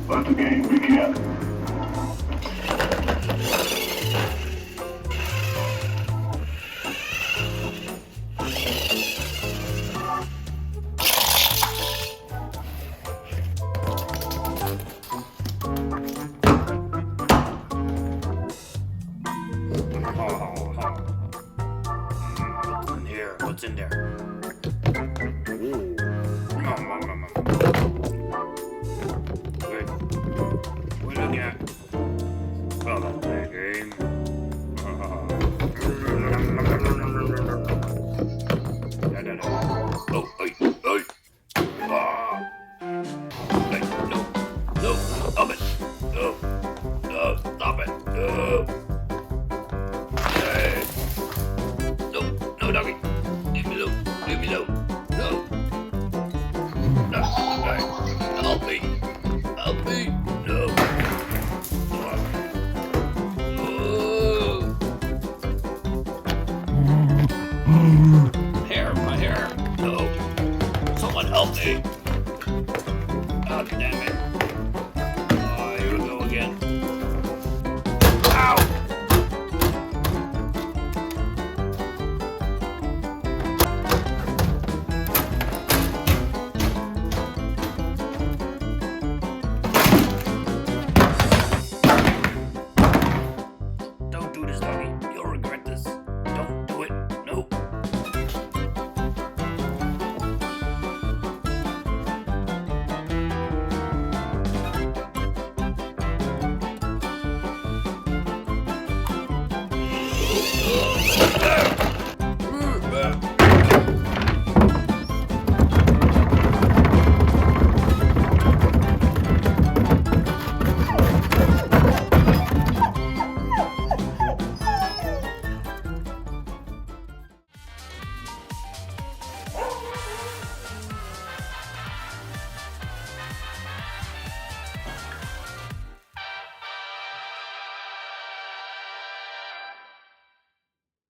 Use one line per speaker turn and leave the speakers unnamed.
Let the game begin.
What's in here? What's in there? Ooh. Wait. What are you looking at? Oh, that's the game. Oh, hey. Ah. Hey, no, stop it. No, stop it. No. Hey. No, doggy. Leave me alone. No. No. Hey. Help me. No. My hair. No. Someone help me. God damn it. Oh, here we go again. Ow! Don't do this, doggy. You'll regret this. Don't do it. No.